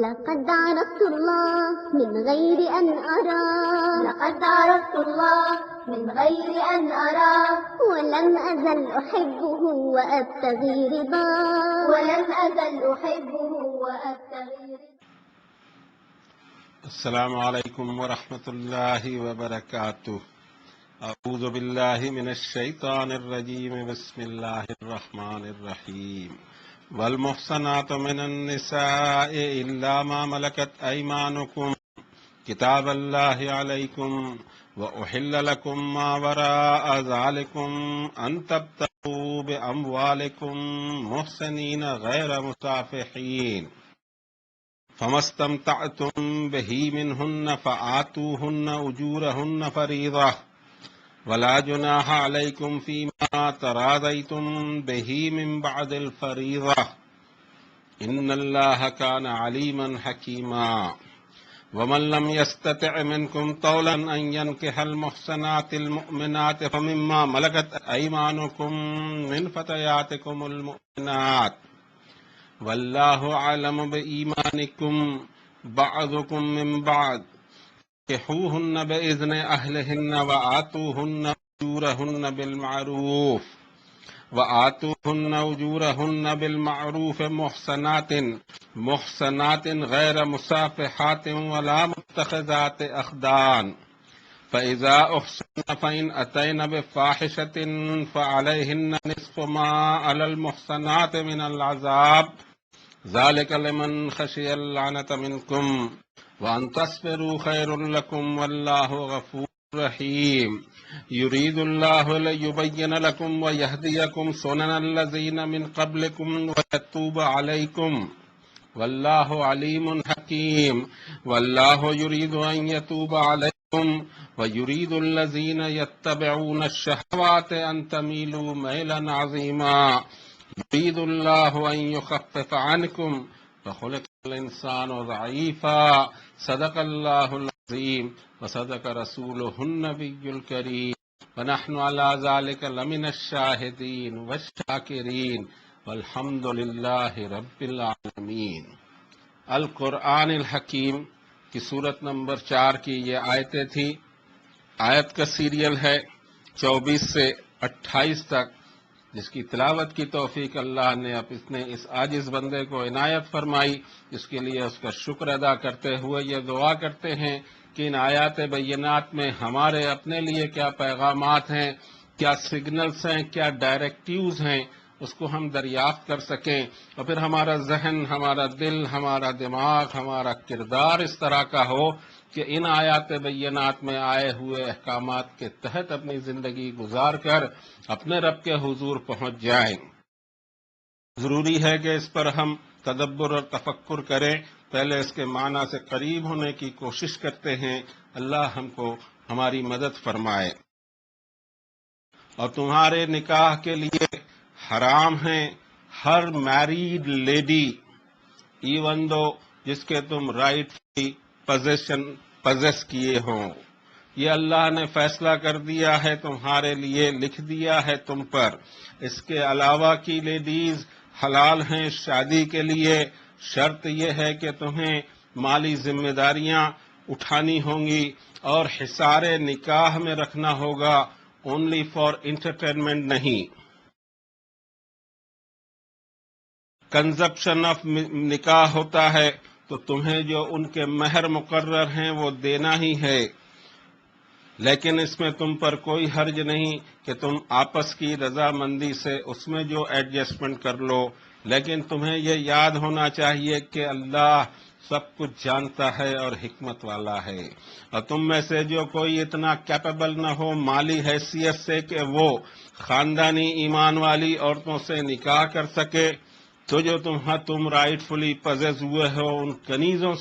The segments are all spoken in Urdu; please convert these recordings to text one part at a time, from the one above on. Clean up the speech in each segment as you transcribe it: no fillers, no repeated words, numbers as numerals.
لقد عرفت الله من غير أن أرى، لقد عرفت الله من غير أن أرى، ولم أزل أحبه وأبتغي رضاه، ولم أزل أحبه وأبتغي رضاه. السلام علیکم ورحمۃ اللہ وبرکاتہ. اعوذ باللہ من الشیطان الرجیم. بسم اللہ الرحمن الرحیم. والمحصنات من النساء الا ما ملكت ایمانکم کتاب اللہ علیکم وأحل لكم ما وراء ذلكم ان تبتغوا باموالکم محسنین غیر مسافحین فما استمتعتم به منهن فآتوهن أجورهن فريضة ولا جناح عليكم فيما تراضيتم به من بعد الفريضة إن الله كان عليما حكيما. ومن لم يستطع منكم طولا أن ينكح المحصنات المؤمنات فمما ملكت أيمانكم من فتياتكم المؤمنات واللہ عالم بإیمانکم بعضکم من بعض انکحوہن بإذن اہلہن وآتوہن اجورہن بالمعروف محصنات غیر مصافحات ولا متخذات اخدان فإذا أحصن فإن أتين بفاحشة فعليهن نصف ما على المحصنات من العذاب ذلك لمن خشي اللعنة منكم وأن تصبروا خير لكم والله غفور رحيم. يريد الله ليبين لكم ويهديكم سنن الذين من قبلكم ويتوب عليكم والله عليم حكيم. والله يريد أن يتوب عليكم ويريد الذين يتبعون الشهوات أن تميلوا ميلا عظيما. يريد الله أن يخفف عنكم وخلق الإنسان ضعيفا. صدق الله العظيم وصدق رسوله النبي الكريم ونحن على ذلك لمن الشاهدين والشاكرين والحمد لله رب العالمين. القرآن الحکیم کی صورت نمبر 4 کی یہ آیتیں تھی. آیت کا سیریل ہے 24 سے 28 تک، جس کی تلاوت کی توفیق اللہ نے اس عاجز بندے کو عنایت فرمائی. اس کے لیے اس کا شکر ادا کرتے ہوئے یہ دعا کرتے ہیں کہ ان آیات بینات میں ہمارے اپنے لیے کیا پیغامات ہیں، کیا سگنلز ہیں، کیا ڈائریکٹیوز ہیں، اس کو ہم دریافت کر سکیں اور پھر ہمارا ذہن، ہمارا دل، ہمارا دماغ، ہمارا کردار اس طرح کا ہو کہ ان آیات بینات میں آئے ہوئے احکامات کے تحت اپنی زندگی گزار کر اپنے رب کے حضور پہنچ جائیں. ضروری ہے کہ اس پر ہم تدبر اور تفکر کریں. پہلے اس کے معنی سے قریب ہونے کی کوشش کرتے ہیں. اللہ ہم کو ہماری مدد فرمائے. اور تمہارے نکاح کے لیے حرام ہیں ہر میریڈ لیڈی ایون دو جس کے تم رائٹ پزیس کیے ہوں. یہ اللہ نے فیصلہ کر دیا ہے، تمہارے لیے لکھ دیا ہے تم پر. اس کے علاوہ کی لیڈیز حلال ہیں شادی کے لیے. شرط یہ ہے کہ تمہیں مالی ذمہ داریاں اٹھانی ہوں گی اور حصار نکاح میں رکھنا ہوگا، اونلی فار انٹرٹینمنٹ نہیں. کنزپشن آف نکاح ہوتا ہے تو تمہیں جو ان کے مہر مقرر ہیں وہ دینا ہی ہے، لیکن اس میں تم پر کوئی حرج نہیں کہ تم آپس کی رضامندی سے اس میں جو ایڈجسٹمنٹ کر لو. لیکن تمہیں یہ یاد ہونا چاہیے کہ اللہ سب کچھ جانتا ہے اور حکمت والا ہے. اور تم میں سے جو کوئی اتنا کیپیبل نہ ہو مالی حیثیت سے کہ وہ خاندانی ایمان والی عورتوں سے نکاح کر سکے، تو جو تم رائٹ فلی پزیس ہوئے ہو ان کنیزوں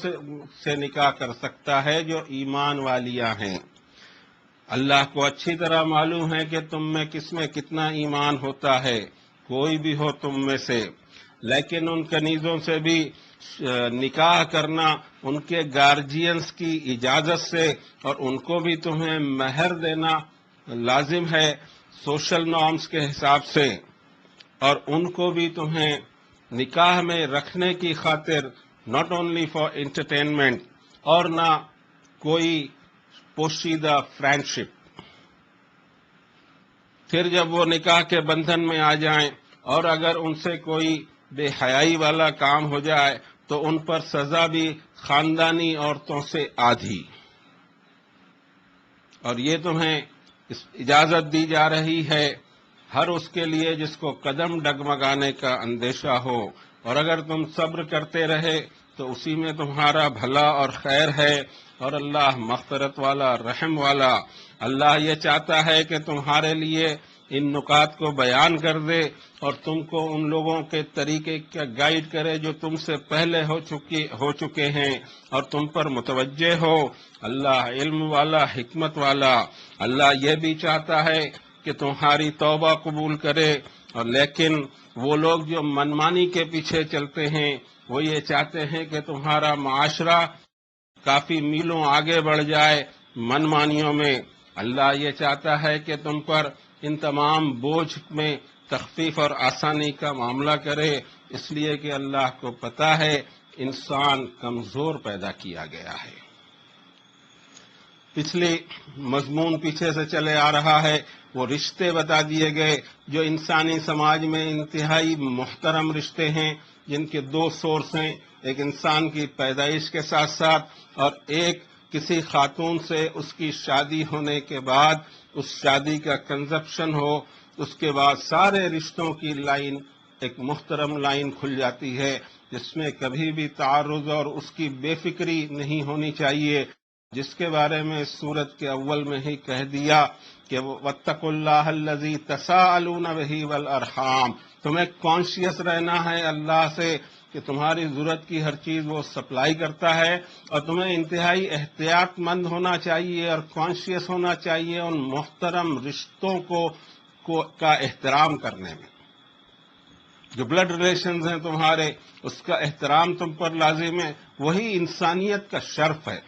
سے نکاح کر سکتا ہے جو ایمان والیاں ہیں. اللہ کو اچھی طرح معلوم ہے کہ تم میں کس میں کتنا ایمان ہوتا ہے، کوئی بھی ہو تم میں سے. لیکن ان کنیزوں سے بھی نکاح کرنا ان کے گارجینز کی اجازت سے، اور ان کو بھی تمہیں مہر دینا لازم ہے سوشل نارمز کے حساب سے، اور ان کو بھی تمہیں نکاح میں رکھنے کی خاطر not only for entertainment, اور نہ کوئی پوشیدہ فرینڈشپ. پھر جب وہ نکاح کے بندھن میں آ جائیں اور اگر ان سے کوئی بے حیائی والا کام ہو جائے تو ان پر سزا بھی خاندانی عورتوں سے آدھی. اور یہ تمہیں اجازت دی جا رہی ہے ہر اس کے لیے جس کو قدم ڈگمگانے کا اندیشہ ہو، اور اگر تم صبر کرتے رہے تو اسی میں تمہارا بھلا اور خیر ہے، اور اللہ مغفرت والا رحم والا. اللہ یہ چاہتا ہے کہ تمہارے لیے ان نکات کو بیان کر دے اور تم کو ان لوگوں کے طریقے کا گائیڈ کرے جو تم سے پہلے ہو چکے ہیں اور تم پر متوجہ ہو. اللہ علم والا، حکمت والا. اللہ یہ بھی چاہتا ہے کہ تمہاری توبہ قبول کرے، اور لیکن وہ لوگ جو منمانی کے پیچھے چلتے ہیں وہ یہ چاہتے ہیں کہ تمہارا معاشرہ کافی میلوں آگے بڑھ جائے منمانیوں میں. اللہ یہ چاہتا ہے کہ تم پر ان تمام بوجھ میں تخفیف اور آسانی کا معاملہ کرے، اس لیے کہ اللہ کو پتہ ہے انسان کمزور پیدا کیا گیا ہے. پچھلی مضمون پیچھے سے چلے آ رہا ہے، وہ رشتے بتا دیے گئے جو انسانی سماج میں انتہائی محترم رشتے ہیں، جن کے دو سورس ہیں، ایک انسان کی پیدائش کے ساتھ ساتھ اور ایک کسی خاتون سے اس کی شادی ہونے کے بعد اس شادی کا کنزپشن ہو. اس کے بعد سارے رشتوں کی لائن ایک محترم لائن کھل جاتی ہے جس میں کبھی بھی تعارض اور اس کی بے فکری نہیں ہونی چاہیے، جس کے بارے میں سورت کے اول میں ہی کہہ دیا کہ واتقوا اللہ الذی تساءلون بہ والارحام. تمہیں کانشیس رہنا ہے اللہ سے کہ تمہاری ضرورت کی ہر چیز وہ سپلائی کرتا ہے، اور تمہیں انتہائی احتیاط مند ہونا چاہیے اور کانشیس ہونا چاہیے ان محترم رشتوں کا احترام کرنے میں. جو بلڈ ریلیشنز ہیں تمہارے، اس کا احترام تم پر لازم ہے، وہی انسانیت کا شرف ہے.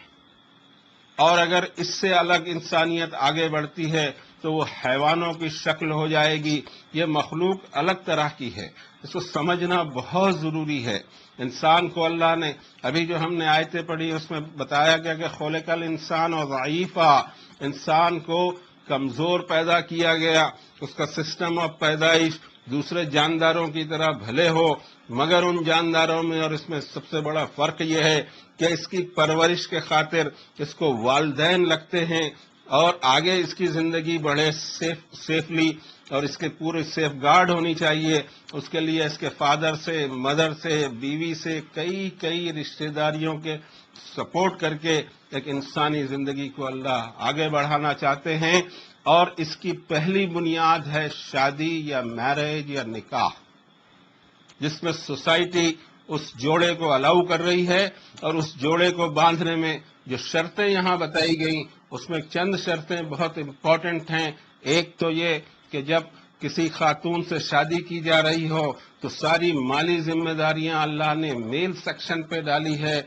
اور اگر اس سے الگ انسانیت آگے بڑھتی ہے تو وہ حیوانوں کی شکل ہو جائے گی. یہ مخلوق الگ طرح کی ہے، اس کو سمجھنا بہت ضروری ہے. انسان کو اللہ نے، ابھی جو ہم نے آیتیں پڑھی اس میں بتایا گیا کہ خلق الانسان ضعیفا، انسان کو کمزور پیدا کیا گیا. اس کا سسٹم آف پیدائش دوسرے جانداروں کی طرح بھلے ہو، مگر ان جانداروں میں اور اس میں سب سے بڑا فرق یہ ہے کہ اس کی پرورش کے خاطر اس کو والدین لگتے ہیں، اور آگے اس کی زندگی بڑھے سیفلی اور اس کے پورے سیف گارڈ ہونی چاہیے. اس کے لیے اس کے فادر سے، مدر سے، بیوی سے کئی رشتہ داریوں کے سپورٹ کر کے ایک انسانی زندگی کو اللہ آگے بڑھانا چاہتے ہیں. اور اس کی پہلی بنیاد ہے شادی یا میرج یا نکاح، جس میں سوسائٹی اس جوڑے کو الاؤ کر رہی ہے. اور اس جوڑے کو باندھنے میں جو شرطیں یہاں بتائی گئیں اس میں چند شرطیں بہت امپورٹنٹ ہیں. ایک تو یہ کہ جب کسی خاتون سے شادی کی جا رہی ہو تو ساری مالی ذمہ داریاں اللہ نے میل سیکشن پہ ڈالی ہے،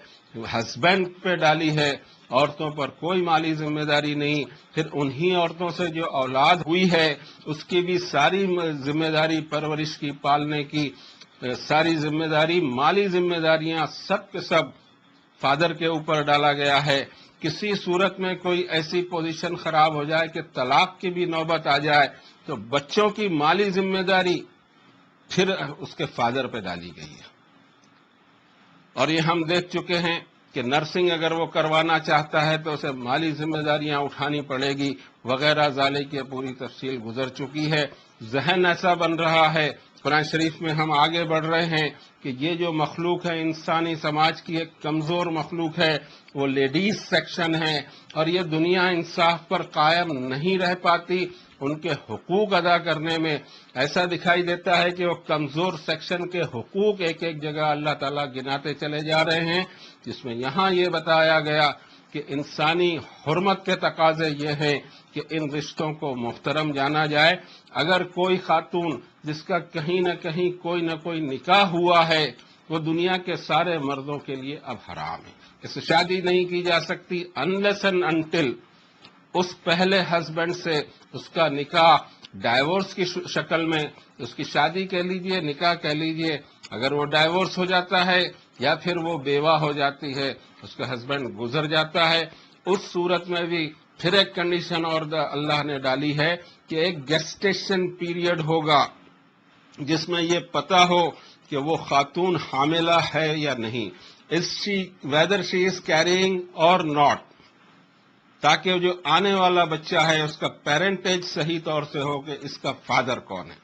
ہسبینڈ پہ ڈالی ہے، عورتوں پر کوئی مالی ذمہ داری نہیں. پھر انہی عورتوں سے جو اولاد ہوئی ہے اس کی بھی ساری ذمہ داری، پرورش کی، پالنے کی ساری ذمہ داری، مالی ذمہ داریاں سب کے سب فادر کے اوپر ڈالا گیا ہے. کسی صورت میں کوئی ایسی پوزیشن خراب ہو جائے کہ طلاق کی بھی نوبت آ جائے تو بچوں کی مالی ذمہ داری پھر اس کے فادر پہ ڈالی گئی ہے. اور یہ ہم دیکھ چکے ہیں کہ نرسنگ اگر وہ کروانا چاہتا ہے تو اسے مالی ذمہ داریاں اٹھانی پڑے گی وغیرہ ذالک کی پوری تفصیل گزر چکی ہے. ذہن ایسا بن رہا ہے، قرآن شریف میں ہم آگے بڑھ رہے ہیں کہ یہ جو مخلوق ہے انسانی سماج کی ایک کمزور مخلوق ہے، وہ لیڈیز سیکشن ہے، اور یہ دنیا انصاف پر قائم نہیں رہ پاتی. ان کے حقوق ادا کرنے میں ایسا دکھائی دیتا ہے کہ وہ کمزور سیکشن کے حقوق ایک جگہ اللہ تعالیٰ گناتے چلے جا رہے ہیں، جس میں یہاں یہ بتایا گیا کہ انسانی حرمت کے تقاضے یہ ہیں کہ ان رشتوں کو محترم جانا جائے. اگر کوئی خاتون جس کا کہیں نہ کہیں کوئی نہ کوئی نکاح ہوا ہے وہ دنیا کے سارے مردوں کے لیے اب حرام ہے. اس سے شادی نہیں کی جا سکتی unless and until اس پہلے ہسبینڈ سے اس کا نکاح ڈائیورس کی شکل میں، اس کی شادی کہہ لیجئے، نکاح کہہ لیجئے. اگر وہ ڈائیورس ہو جاتا ہے یا پھر وہ بیوہ ہو جاتی ہے، اس کا ہسبینڈ گزر جاتا ہے، اس صورت میں بھی پھر ایک کنڈیشن اور اللہ نے ڈالی ہے کہ ایک گیسٹیشن پیریڈ ہوگا جس میں یہ پتا ہو کہ وہ خاتون حاملہ ہے یا نہیں، ویدر شی از کیرینگ اور ناٹ، تاکہ جو آنے والا بچہ ہے اس کا پیرنٹیج صحیح طور سے ہو کہ اس کا فادر کون ہے۔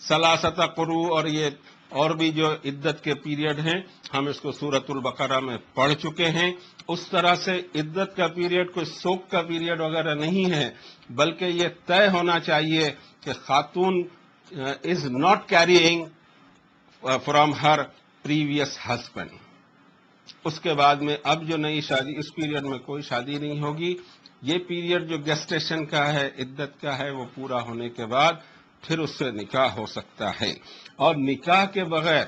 ثلاثۃ قروء اور یہ اور بھی جو عدت کے پیریڈ ہیں، ہم اس کو سورۃ البقرہ میں پڑھ چکے ہیں۔ اس طرح سے عدت کا پیریڈ کوئی سوک کا پیریڈ وغیرہ نہیں ہے، بلکہ یہ طے ہونا چاہیے کہ خاتون is not caring from her previous husband. اس کے بعد میں اب جو نئی شادی، اس پیریڈ میں کوئی شادی نہیں ہوگی۔ یہ پیریڈ جو گیسٹیشن کا ہے، عدت کا ہے، وہ پورا ہونے کے بعد پھر اس سے نکاح ہو سکتا ہے۔ اور نکاح کے بغیر،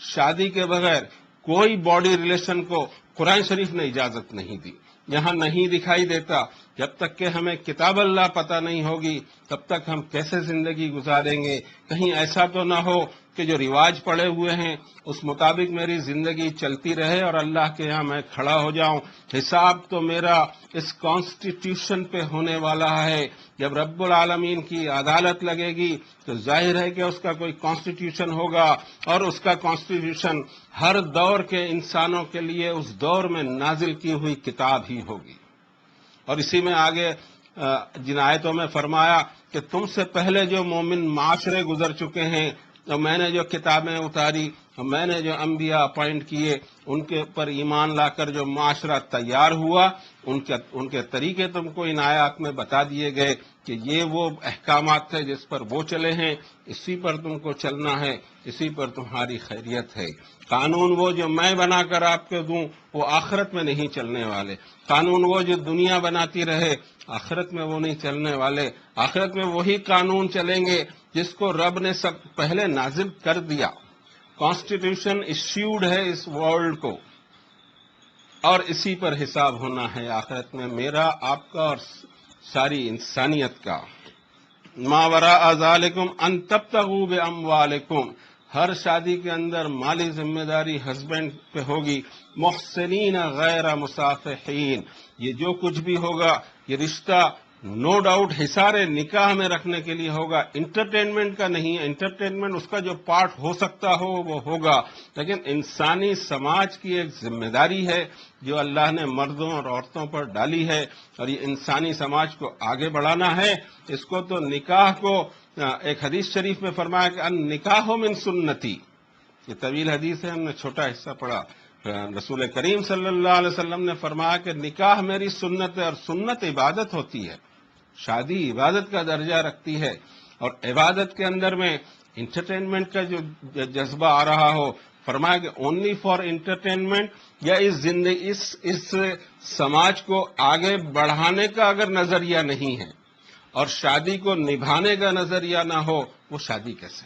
شادی کے بغیر کوئی باڈی ریلیشن کو قرآن شریف نے اجازت نہیں دی، یہاں نہیں دکھائی دیتا۔ جب تک کہ ہمیں کتاب اللہ پتہ نہیں ہوگی تب تک ہم کیسے زندگی گزاریں گے؟ کہیں ایسا تو نہ ہو کہ جو رواج پڑے ہوئے ہیں اس مطابق میری زندگی چلتی رہے اور اللہ کے یہاں میں کھڑا ہو جاؤں۔ حساب تو میرا اس کانسٹیٹیوشن پہ ہونے والا ہے۔ جب رب العالمین کی عدالت لگے گی تو ظاہر ہے کہ اس کا کوئی کانسٹیٹیوشن ہوگا، اور اس کا کانسٹیٹیوشن ہر دور کے انسانوں کے لیے اس دور میں نازل کی ہوئی کتاب ہی ہوگی۔ اور اسی میں آگے جن آیتوں میں فرمایا کہ تم سے پہلے جو مومن معاشرے گزر چکے ہیں، اور میں نے جو کتابیں اتاری، اور میں نے جو انبیاء اپوائنٹ کیے، ان کے پر ایمان لا کر جو معاشرہ تیار ہوا، ان کے طریقے تم کو ان آیات میں بتا دیے گئے کہ یہ وہ احکامات تھے جس پر وہ چلے ہیں، اسی پر تم کو چلنا ہے، اسی پر تمہاری خیریت ہے۔ قانون وہ جو میں بنا کر آپ کو دوں وہ آخرت میں نہیں چلنے والے، قانون وہ جو دنیا بناتی رہے آخرت میں وہ نہیں چلنے والے۔ آخرت میں وہی قانون چلیں گے جس کو رب نے سب پہلے نازل کر دیا۔ کانسٹیٹیوشن ایشوڈ ہے اس ورلڈ کو، اور اسی پر حساب ہونا ہے آخرت میں، میرا، آپ کا اور ساری انسانیت کا۔ ما وراء ذالکم ان تبتغوا باموالکم، ہر شادی کے اندر مالی ذمہ داری ہسبینڈ پہ ہوگی۔ محسنین غیر مصافحین، یہ جو کچھ بھی ہوگا یہ رشتہ نو ڈاؤٹ حصار نکاح میں رکھنے کے لیے ہوگا، انٹرٹینمنٹ کا نہیں ہے۔ انٹرٹینمنٹ اس کا جو پارٹ ہو سکتا ہو وہ ہوگا، لیکن انسانی سماج کی ایک ذمہ داری ہے جو اللہ نے مردوں اور عورتوں پر ڈالی ہے، اور یہ انسانی سماج کو آگے بڑھانا ہے۔ اس کو تو نکاح کو ایک حدیث شریف میں فرمایا کہ ان نکاح من سنتی، یہ طویل حدیث ہے، ہم نے چھوٹا حصہ پڑھا۔ رسول کریم صلی اللہ علیہ وسلم نے فرمایا کہ نکاح میری سنت ہے، اور سنت عبادت ہوتی ہے، شادی عبادت کا درجہ رکھتی ہے، اور عبادت کے اندر میں انٹرٹینمنٹ کا جو جذبہ آ رہا ہو، فرمایا کہ اونلی فار انٹرٹینمنٹ، یا اس زندگی اس سماج کو آگے بڑھانے کا اگر نظریہ نہیں ہے اور شادی کو نبھانے کا نظریہ نہ ہو، وہ شادی کیسے؟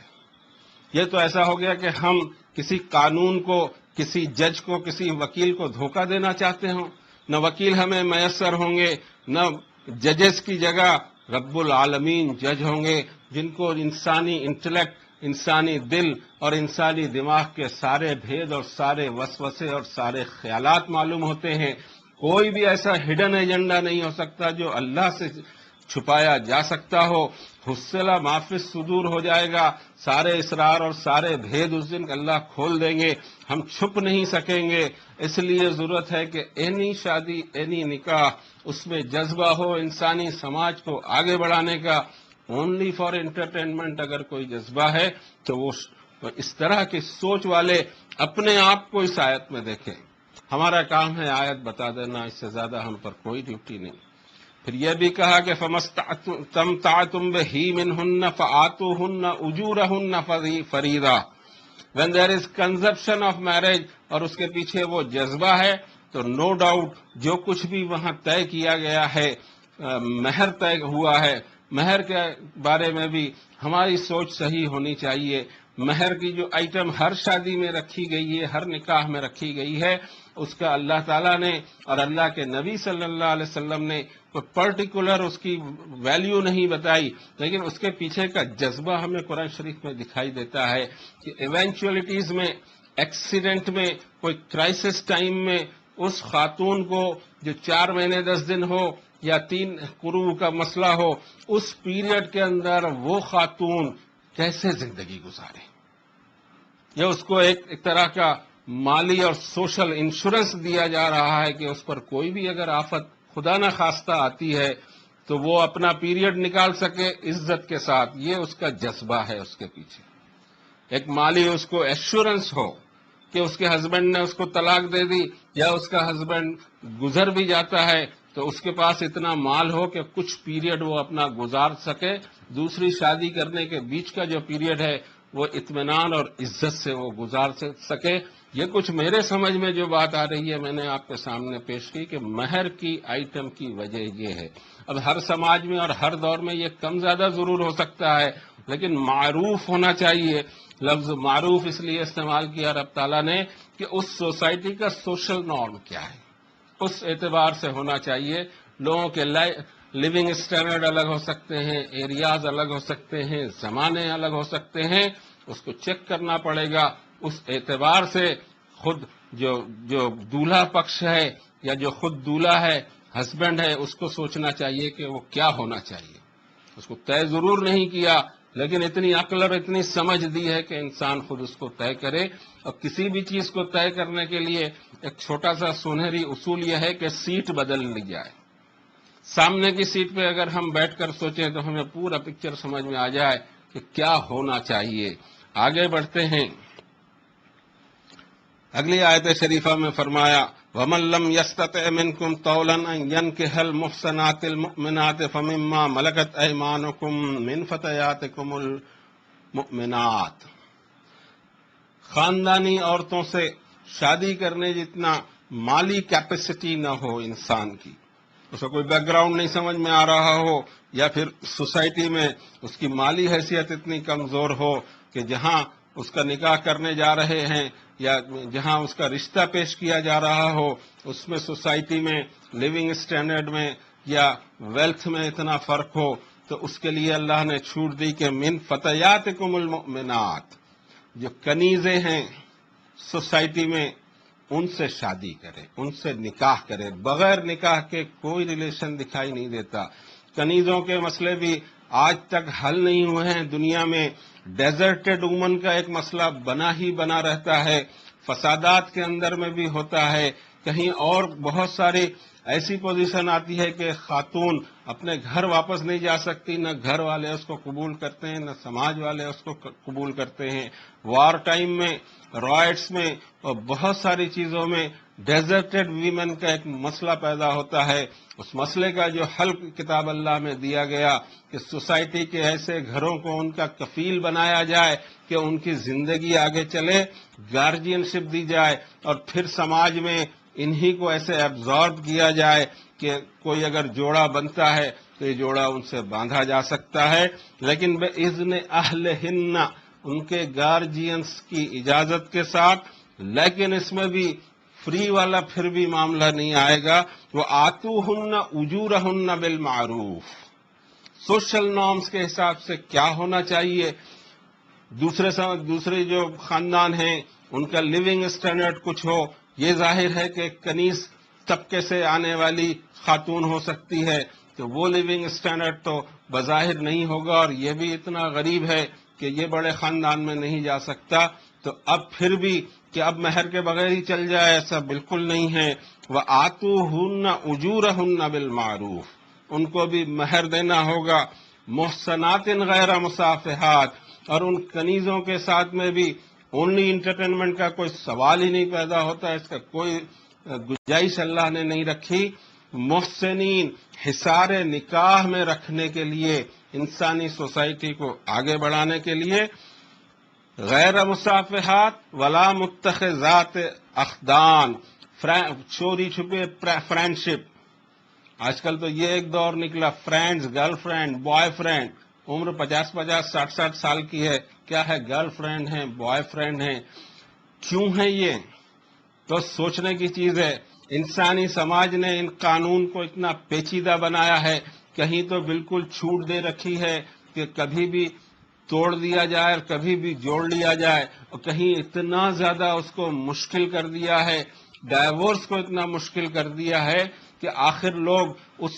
یہ تو ایسا ہو گیا کہ ہم کسی قانون کو، کسی جج کو، کسی وکیل کو دھوکہ دینا چاہتے ہوں۔ نہ وکیل ہمیں میسر ہوں گے، نہ ججز کی جگہ رب العالمین جج ہوں گے، جن کو انسانی انٹلیکٹ، انسانی دل اور انسانی دماغ کے سارے بھید اور سارے وسوسے اور سارے خیالات معلوم ہوتے ہیں۔ کوئی بھی ایسا ہڈن ایجنڈا نہیں ہو سکتا جو اللہ سے چھپایا جا سکتا ہو۔ حصلہ معافی صدور ہو جائے گا، سارے اسرار اور سارے بھید اس دن اللہ کھول دیں گے، ہم چھپ نہیں سکیں گے۔ اس لیے ضرورت ہے کہ اینی شادی، اینی نکاح، اس میں جذبہ ہو انسانی سماج کو آگے بڑھانے کا۔ اونلی فار انٹرٹینمنٹ اگر کوئی جذبہ ہے تو وہ اس طرح کی سوچ والے اپنے آپ کو اس آیت میں دیکھیں۔ ہمارا کام ہے آیت بتا دینا، اس سے زیادہ ہم پر کوئی ڈیوٹی نہیں۔ پھر یہ بھی کہا کہ فَمَسْتَمْتَعْتُمْ بِهِ مِنْهُنَّ فَآتُوهُنَّ أُجُورَهُنَّ فَرِيضَةً۔ When there is conception of marriage، اور اس کے پیچھے وہ جذبہ ہے، تو نو ڈاؤٹ جو کچھ بھی وہاں طے کیا گیا ہے، مہر طے ہوا ہے، مہر کے بارے میں بھی ہماری سوچ صحیح ہونی چاہیے۔ مہر کی جو آئٹم ہر شادی میں رکھی گئی ہے، ہر نکاح میں رکھی گئی ہے، اس کا اللہ تعالیٰ نے اور اللہ کے نبی صلی اللہ علیہ وسلم نے کوئی پرٹیکولر اس کی ویلیو نہیں بتائی، لیکن اس کے پیچھے کا جذبہ ہمیں قرآن شریف میں دکھائی دیتا ہے کہ ایونچولیٹیز میں ایکسیڈنٹ میں، کوئی کرائسس ٹائم میں اس خاتون کو جو 4 مہینے 10 دن ہو یا 3 قروء کا مسئلہ ہو، اس پیریڈ کے اندر وہ خاتون کیسے زندگی گزارے؟ یا اس کو ایک طرح کا مالی اور سوشل انشورنس دیا جا رہا ہے کہ اس پر کوئی بھی اگر آفت خدا نہ خواستہ آتی ہے تو وہ اپنا پیریڈ نکال سکے عزت کے ساتھ. یہ اس کا جذبہ ہے اس کے پیچھے. ایک مالی اس کو ایشورنس ہو کہ اس کے ہسبینڈ نے اس کو طلاق دے دی یا اس کا ہسبینڈ گزر بھی جاتا ہے تو اس کے پاس اتنا مال ہو کہ کچھ پیریڈ وہ اپنا گزار سکے. دوسری شادی کرنے کے بیچ کا جو پیریڈ ہے وہ اطمینان اور عزت سے وہ گزار سکے. یہ کچھ میرے سمجھ میں جو بات آ رہی ہے میں نے آپ کے سامنے پیش کی کہ مہر کی آئٹم کی وجہ یہ ہے. اب ہر سماج میں اور ہر دور میں یہ کم زیادہ ضرور ہو سکتا ہے لیکن معروف ہونا چاہیے. لفظ معروف اس لیے استعمال کیا رب تعالیٰ نے کہ اس سوسائٹی کا سوشل نارم کیا ہے اس اعتبار سے ہونا چاہیے. لوگوں کے لیونگ اسٹینڈرڈ الگ ہو سکتے ہیں، ایریاز الگ ہو سکتے ہیں، زمانے الگ ہو سکتے ہیں. اس کو چیک کرنا پڑے گا. اس اعتبار سے خود جو دولہا پکش ہے یا جو خود دولہا ہے، ہسبینڈ ہے، اس کو سوچنا چاہیے کہ وہ کیا ہونا چاہیے. اس کو طے ضرور نہیں کیا لیکن اتنی عقل اور اتنی سمجھ دی ہے کہ انسان خود اس کو طے کرے. اور کسی بھی چیز کو طے کرنے کے لیے ایک چھوٹا سا سنہری اصول یہ ہے کہ سیٹ بدل لی جائے. سامنے کی سیٹ پہ اگر ہم بیٹھ کر سوچیں تو ہمیں پورا پکچر سمجھ میں آ جائے کہ کیا ہونا چاہیے. آگے بڑھتے ہیں. اگلی آیت شریفہ میں فرمایا وَمَن لَّمْ يَسْتَطِعْ مِنكُمْ طَوْلًا أَن يَنكِحَ الْمُحْصَنَاتِ الْمُؤْمِنَاتِ فَمِمَّا مَلَكَتْ أَيْمَانُكُم مِّن فَتَيَاتِكُمُ الْمُؤْمِنَاتِ. خاندانی عورتوں سے شادی کرنے جتنا مالی کیپیسٹی نہ ہو انسان کی، اس کا کوئی بیک گراؤنڈ نہیں سمجھ میں آ رہا ہو یا پھر سوسائٹی میں اس کی مالی حیثیت اتنی کمزور ہو کہ جہاں اس کا نکاح کرنے جا رہے ہیں یا جہاں اس کا رشتہ پیش کیا جا رہا ہو اس میں سوسائٹی میں لیونگ اسٹینڈرڈ میں یا ویلتھ میں اتنا فرق ہو تو اس کے لیے اللہ نے چھوٹ دی کہ من فتیاتکم المؤمنات، جو کنیزیں ہیں سوسائٹی میں ان سے شادی کرے، ان سے نکاح کرے. بغیر نکاح کے کوئی ریلیشن دکھائی نہیں دیتا. کنیزوں کے مسئلے بھی آج تک حل نہیں ہوئے ہیں. دنیا میں ڈیزرٹڈ وومن کا ایک مسئلہ بنا رہتا ہے. فسادات کے اندر میں بھی ہوتا ہے. کہیں اور بہت ساری ایسی پوزیشن آتی ہے کہ خاتون اپنے گھر واپس نہیں جا سکتی. نہ گھر والے اس کو قبول کرتے ہیں نہ سماج والے اس کو قبول کرتے ہیں. وار ٹائم میں، رائٹس میں اور بہت ساری چیزوں میں ڈیزرٹڈ ویمن کا ایک مسئلہ پیدا ہوتا ہے. اس مسئلے کا جو حل کتاب اللہ میں دیا گیا کہ سوسائٹی کے ایسے گھروں کو ان کا کفیل بنایا جائے کہ ان کی زندگی آگے چلے، گارجین شپ دی جائے اور پھر سماج میں انہی کو ایسے ایبزارب کیا جائے کہ کوئی اگر جوڑا بنتا ہے تو یہ جوڑا ان سے باندھا جا سکتا ہے لیکن بِإِذْنِ أَهْلِهِنَّ، ان کے گارجینز کی اجازت کے ساتھ. لیکن اس میں بھی فری والا پھر بھی معاملہ نہیں آئے گا. وَآتُوهُنَّ أُجُورَهُنَّ بِالْمَعْرُوفِ. سوشل نارمز کے حساب سے کیا ہونا چاہیے. دوسرے جو خاندان ہیں ان کا لیونگ اسٹینڈرڈ کچھ ہو. یہ ظاہر ہے کہ کنیز طبقے سے آنے والی خاتون ہو سکتی ہے تو وہ لیونگ اسٹینڈرڈ تو بظاہر نہیں ہوگا اور یہ بھی اتنا غریب ہے کہ یہ بڑے خاندان میں نہیں جا سکتا. تو اب پھر بھی کہ اب مہر کے بغیر ہی چل جائے ایسا بالکل نہیں ہے. وَآتُوهُنَّ أُجُورَهُنَّ بِالْمَعْرُوفِ. ان کو بھی مہر دینا ہوگا. محسنات غیر مصافحات. اور ان کنیزوں کے ساتھ میں بھی اونلی انٹرٹینمنٹ کا کوئی سوال ہی نہیں پیدا ہوتا. اس کا کوئی گنجائش اللہ نے نہیں رکھی. محسنین، حصار نکاح میں رکھنے کے لیے، انسانی سوسائٹی کو آگے بڑھانے کے لیے. غیر مصافحات ولا متخذات اخدان، چوری چھپے فرینڈشپ. آج کل تو یہ ایک دور نکلا، friends, girlfriend, boyfriend. عمر 50 60 سال کی ہے، کیا ہے، گرل فرینڈ ہیں، بوائے فرینڈ ہیں. کیوں ہے یہ؟ تو سوچنے کی چیز ہے. انسانی سماج نے ان قانون کو اتنا پیچیدہ بنایا ہے. کہیں تو بالکل چھوٹ دے رکھی ہے کہ کبھی بھی توڑ دیا جائے اور کبھی بھی جوڑ لیا جائے، اور کہیں اتنا زیادہ اس کو مشکل کر دیا ہے، ڈائیورس کو اتنا مشکل کر دیا ہے کہ آخر لوگ اس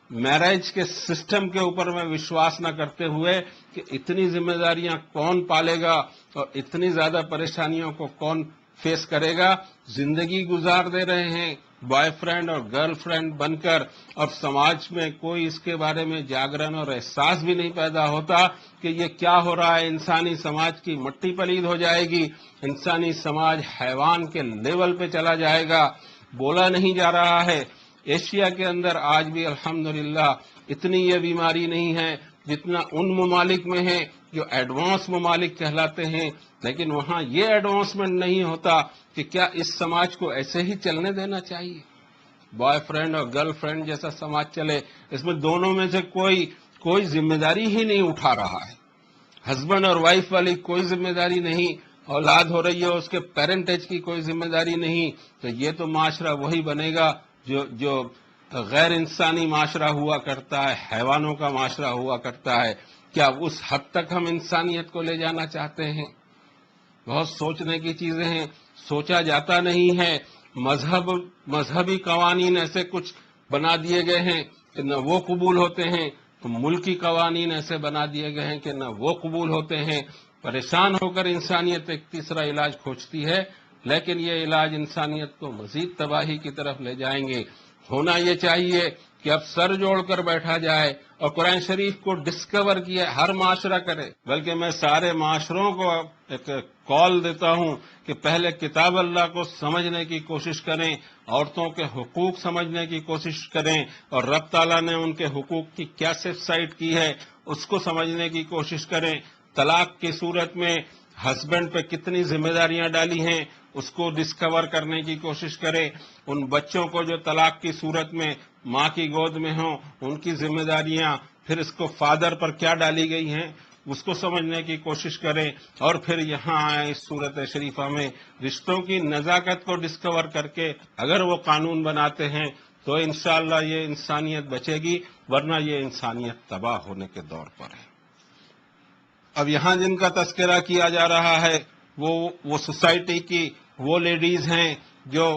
میرج کے سسٹم کے اوپر میں وشواس نہ کرتے ہوئے کہ اتنی ذمہ داریاں کون پالے گا اور اتنی زیادہ پریشانیوں کو کون فیس کرے گا، زندگی گزار دے رہے ہیں بوائے فرینڈ اور گرل فرینڈ بن کر، اور سماج میں کوئی اس کے بارے میں جاگرن اور احساس بھی نہیں پیدا ہوتا کہ یہ کیا ہو رہا ہے۔ انسانی سماج کی مٹی پلید ہو جائے گی، انسانی سماج حیوان کے لیول پہ چلا جائے گا، بولا نہیں جا رہا ہے۔ ایشیا کے اندر آج بھی الحمدللہ اتنی یہ بیماری نہیں ہے جتنا ان ممالک میں ہے جو ایڈوانس ممالک کہلاتے ہیں، لیکن وہاں یہ ایڈوانسمنٹ نہیں ہوتا کہ کیا اس سماج کو ایسے ہی چلنے دینا چاہیے؟ بوائے فرینڈ اور گرل فرینڈ جیسا سماج چلے، اس میں دونوں میں سے کوئی ذمہ داری ہی نہیں اٹھا رہا ہے، ہسبینڈ اور وائف والی کوئی ذمہ داری نہیں، اولاد ہو رہی ہے اس کے پیرنٹیج کی کوئی ذمہ داری نہیں، تو یہ تو معاشرہ وہی بنے گا جو غیر انسانی معاشرہ ہوا کرتا ہے، حیوانوں کا معاشرہ ہوا کرتا ہے۔ کیا اس حد تک ہم انسانیت کو لے جانا چاہتے ہیں؟ بہت سوچنے کی چیزیں ہیں، سوچا جاتا نہیں ہے۔ مذہبی قوانین ایسے کچھ بنا دیے گئے ہیں کہ نہ وہ قبول ہوتے ہیں، تو ملکی قوانین ایسے بنا دیے گئے ہیں کہ نہ وہ قبول ہوتے ہیں۔ پریشان ہو کر انسانیت ایک تیسرا علاج کھوجتی ہے، لیکن یہ علاج انسانیت کو مزید تباہی کی طرف لے جائیں گے۔ ہونا یہ چاہیے کہ اب سر جوڑ کر بیٹھا جائے اور قرآن شریف کو ڈسکور کیے ہر معاشرہ کرے، بلکہ میں سارے معاشروں کو ایک کال دیتا ہوں کہ پہلے کتاب اللہ کو سمجھنے کی کوشش کریں، عورتوں کے حقوق سمجھنے کی کوشش کریں، اور رب تعالیٰ نے ان کے حقوق کی کیا سیف سائٹ کی ہے اس کو سمجھنے کی کوشش کریں۔ طلاق کی صورت میں ہسبینڈ پہ کتنی ذمہ داریاں ڈالی ہیں اس کو ڈسکور کرنے کی کوشش کریں۔ ان بچوں کو جو طلاق کی صورت میں ماں کی گود میں ہوں ان کی ذمہ داریاں پھر اس کو فادر پر کیا ڈالی گئی ہیں اس کو سمجھنے کی کوشش کریں، اور پھر یہاں آئیں اس صورت شریفہ میں رشتوں کی نزاکت کو ڈسکور کر کے اگر وہ قانون بناتے ہیں تو انشاءاللہ یہ انسانیت بچے گی، ورنہ یہ انسانیت تباہ ہونے کے دور پر ہے۔ اب یہاں جن کا تذکرہ کیا جا رہا ہے وہ سوسائٹی کی وہ لیڈیز ہیں جو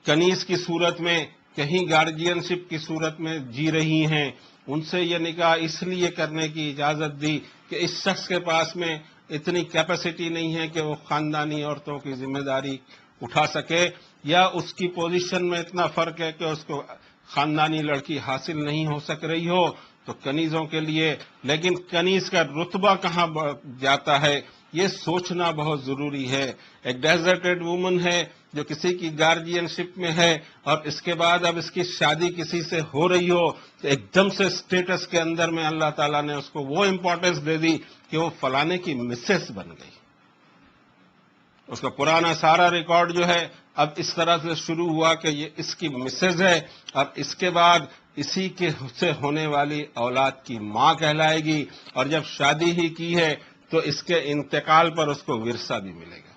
کنیز کی صورت میں کہیں گارجین شپ کی صورت میں جی رہی ہیں، ان سے یہ نکاح اس لیے کرنے کی اجازت دی کہ اس شخص کے پاس میں اتنی کیپیسٹی نہیں ہے کہ وہ خاندانی عورتوں کی ذمہ داری اٹھا سکے، یا اس کی پوزیشن میں اتنا فرق ہے کہ اس کو خاندانی لڑکی حاصل نہیں ہو سک رہی ہو، تو کنیزوں کے لیے۔ لیکن کنیز کا رتبہ کہاں جاتا ہے یہ سوچنا بہت ضروری ہے۔ ایک ڈیزرٹڈ وومن ہے جو کسی کی گارجین شپ میں ہے، اور اس کے بعد اب اس کی شادی کسی سے ہو رہی ہو تو ایک دم سے اسٹیٹس کے اندر میں اللہ تعالیٰ نے اس کو وہ امپورٹنس دے دی کہ وہ فلانے کی مسز بن گئی۔ اس کا پرانا سارا ریکارڈ جو ہے اب اس طرح سے شروع ہوا کہ یہ اس کی مسز ہے، اور اس کے بعد اسی کے سے ہونے والی اولاد کی ماں کہلائے گی، اور جب شادی ہی کی ہے تو اس کے انتقال پر اس کو ورثہ بھی ملے گا۔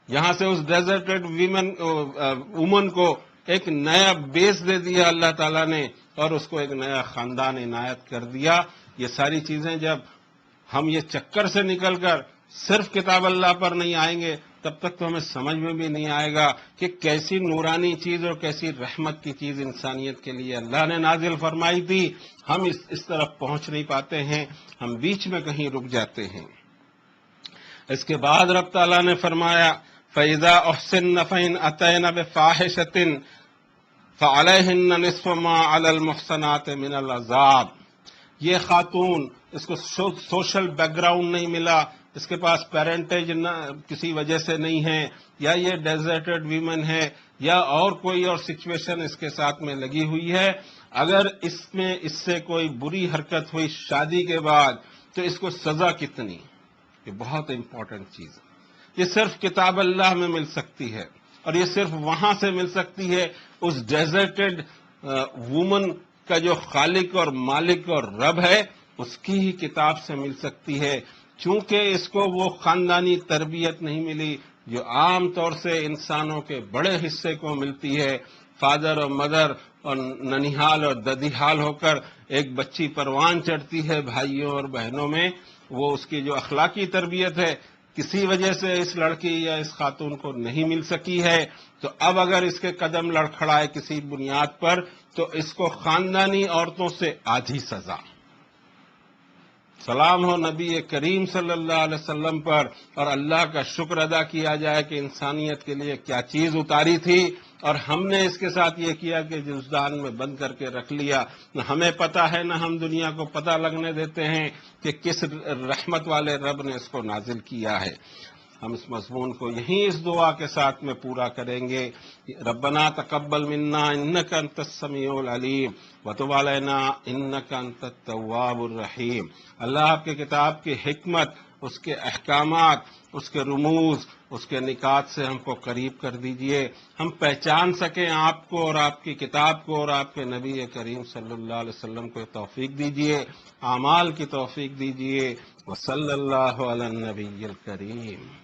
یہاں سے اس ڈیزرٹڈ وومن کو ایک نیا بیس دے دیا اللہ تعالیٰ نے، اور اس کو ایک نیا خاندان عنایت کر دیا۔ یہ ساری چیزیں جب ہم یہ چکر سے نکل کر صرف کتاب اللہ پر نہیں آئیں گے تب تک تو ہمیں سمجھ میں بھی نہیں آئے گا کہ کیسی نورانی چیز اور کیسی رحمت کی چیز انسانیت کے لیے اللہ نے نازل فرمائی تھی۔ ہم اس طرف پہنچ نہیں پاتے ہیں، ہم بیچ میں کہیں رک جاتے ہیں۔ اس کے بعد رب تعالیٰ نے فرمایا فَإِذَا أُحْصِنَّ فَإِنْ أَتَيْنَ بِفَاحِشَةٍ فَعَلَيْهِنَّ نِصْفُ مَا عَلَى الْمُحْصَنَاتِ مِنَ الْعَذَابِ۔ یہ خاتون، اس کو سوشل بیک گراؤنڈ نہیں ملا، اس کے پاس پیرنٹیج کسی وجہ سے نہیں ہے، یا یہ ڈیزرٹڈ ویمن ہے، یا اور کوئی اور سچویشن اس کے ساتھ میں لگی ہوئی ہے، اگر اس سے کوئی بری حرکت ہوئی شادی کے بعد تو اس کو سزا کتنی؟ یہ بہت امپورٹنٹ چیز ہے۔ یہ صرف کتاب اللہ میں مل سکتی ہے، اور یہ صرف وہاں سے مل سکتی ہے اس ڈیزرٹڈ وومن کا جو خالق اور مالک اور رب ہے اس کی ہی کتاب سے مل سکتی ہے، چونکہ اس کو وہ خاندانی تربیت نہیں ملی جو عام طور سے انسانوں کے بڑے حصے کو ملتی ہے۔ فادر اور مدر اور ننیحال اور ددیحال ہو کر ایک بچی پروان چڑھتی ہے بھائیوں اور بہنوں میں، وہ اس کی جو اخلاقی تربیت ہے کسی وجہ سے اس لڑکی یا اس خاتون کو نہیں مل سکی ہے، تو اب اگر اس کے قدم لڑکھڑائے کسی بنیاد پر تو اس کو خاندانی عورتوں سے آدھی سزا۔ سلام ہو نبی کریم صلی اللہ علیہ وسلم پر، اور اللہ کا شکر ادا کیا جائے کہ انسانیت کے لیے کیا چیز اتاری تھی، اور ہم نے اس کے ساتھ یہ کیا کہ جزدان میں بند کر کے رکھ لیا۔ نہ ہمیں پتہ ہے، نہ ہم دنیا کو پتہ لگنے دیتے ہیں کہ کس رحمت والے رب نے اس کو نازل کیا ہے۔ ہم اس مضمون کو یہیں اس دعا کے ساتھ میں پورا کریں گے، ربنا تقبل منا انک انت السمیع العلیم وتب علینا انک انت التواب الرحیم۔ اللہ آپ کی کتاب کی حکمت، اس کے احکامات، اس کے رموز، اس کے نکات سے ہم کو قریب کر دیجئے، ہم پہچان سکیں آپ کو اور آپ کی کتاب کو اور آپ کے نبی کریم صلی اللہ علیہ وسلم کو توفیق دیجئے، اعمال کی توفیق دیجئے، وصلی اللہ علی النبی الکریم۔